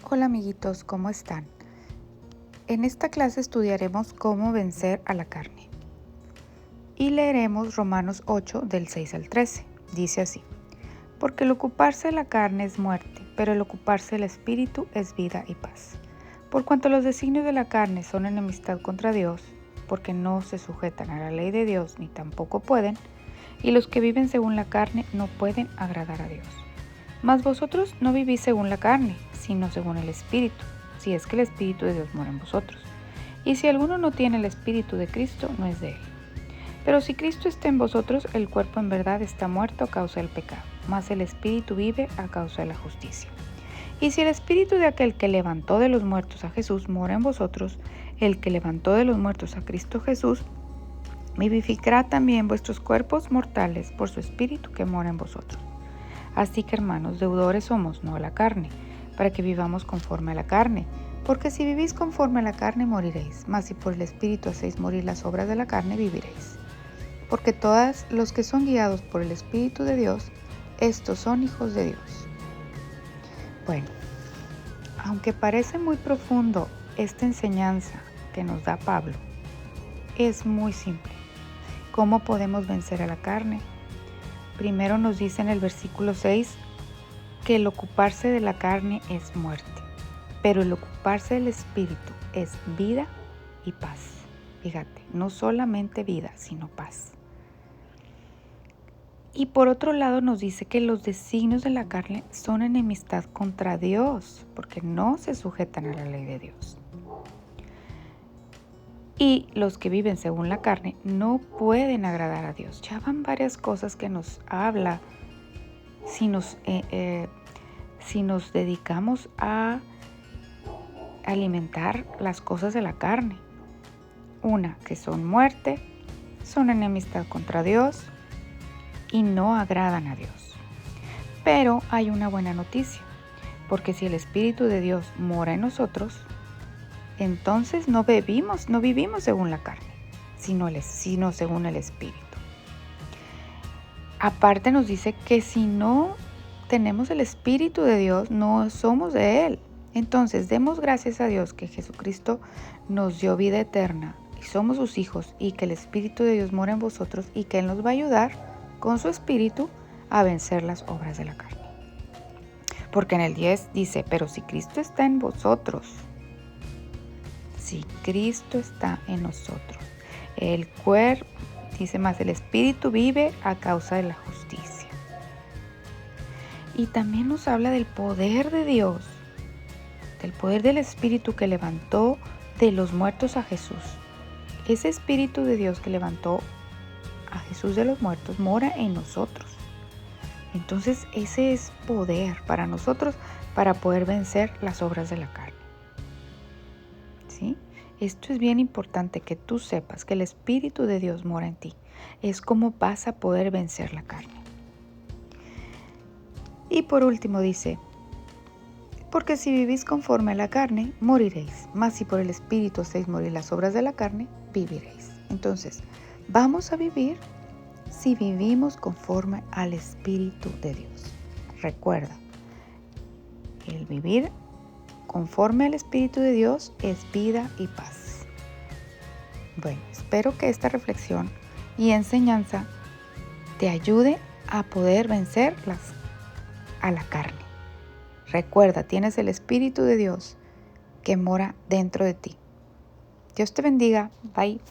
Hola amiguitos, ¿cómo están? En esta clase estudiaremos cómo vencer a la carne y leeremos Romanos 8 del 6 al 13. Dice así: porque el ocuparse de la carne es muerte, pero el ocuparse del espíritu es vida y paz. Por cuanto los designios de la carne son enemistad contra Dios, porque no se sujetan a la ley de Dios ni tampoco pueden, y los que viven según la carne no pueden agradar a Dios. Mas vosotros no vivís según la carne, sino según el Espíritu, si es que el Espíritu de Dios mora en vosotros. Y si alguno no tiene el Espíritu de Cristo, no es de él. Pero si Cristo está en vosotros, el cuerpo en verdad está muerto a causa del pecado, mas el Espíritu vive a causa de la justicia. Y si el Espíritu de aquel que levantó de los muertos a Jesús mora en vosotros, el que levantó de los muertos a Cristo Jesús, vivificará también vuestros cuerpos mortales por su Espíritu que mora en vosotros. Así que, hermanos, deudores somos, no a la carne, para que vivamos conforme a la carne. Porque si vivís conforme a la carne, moriréis, mas si por el Espíritu hacéis morir las obras de la carne, viviréis. Porque todos los que son guiados por el Espíritu de Dios, estos son hijos de Dios. Bueno, aunque parece muy profundo esta enseñanza que nos da Pablo, es muy simple. ¿Cómo podemos vencer a la carne? Primero nos dice en el versículo 6 que el ocuparse de la carne es muerte, pero el ocuparse del Espíritu es vida y paz. Fíjate, no solamente vida, sino paz. Y por otro lado nos dice que los designios de la carne son enemistad contra Dios, porque no se sujetan a la ley de Dios. Y los que viven según la carne no pueden agradar a Dios. Ya van varias cosas que nos habla si nos dedicamos a alimentar las cosas de la carne. Una, que son muerte, son enemistad contra Dios y no agradan a Dios. Pero hay una buena noticia, porque si el Espíritu de Dios mora en nosotros, entonces no vivimos según la carne, sino según el Espíritu. Aparte nos dice que si no tenemos el Espíritu de Dios, no somos de Él. Entonces demos gracias a Dios que Jesucristo nos dio vida eterna y somos sus hijos y que el Espíritu de Dios mora en vosotros y que Él nos va a ayudar con su Espíritu a vencer las obras de la carne. Porque en el 10 dice, pero si Cristo está en vosotros, si Cristo está en nosotros, el cuerpo, dice más, el Espíritu vive a causa de la justicia. Y también nos habla del poder de Dios, del poder del Espíritu que levantó de los muertos a Jesús. Ese Espíritu de Dios que levantó a Jesús de los muertos mora en nosotros. Entonces ese es poder para nosotros para poder vencer las obras de la carne. ¿Sí? Esto es bien importante que tú sepas que el Espíritu de Dios mora en ti. Es como vas a poder vencer la carne. Y por último dice, porque si vivís conforme a la carne, moriréis, mas si por el Espíritu hacéis morir las obras de la carne, viviréis. Entonces, vamos a vivir si vivimos conforme al Espíritu de Dios. Recuerda, el vivir conforme al Espíritu de Dios es vida y paz. Bueno, espero que esta reflexión y enseñanza te ayude a poder vencer a la carne. Recuerda, tienes el Espíritu de Dios que mora dentro de ti. Dios te bendiga. Bye.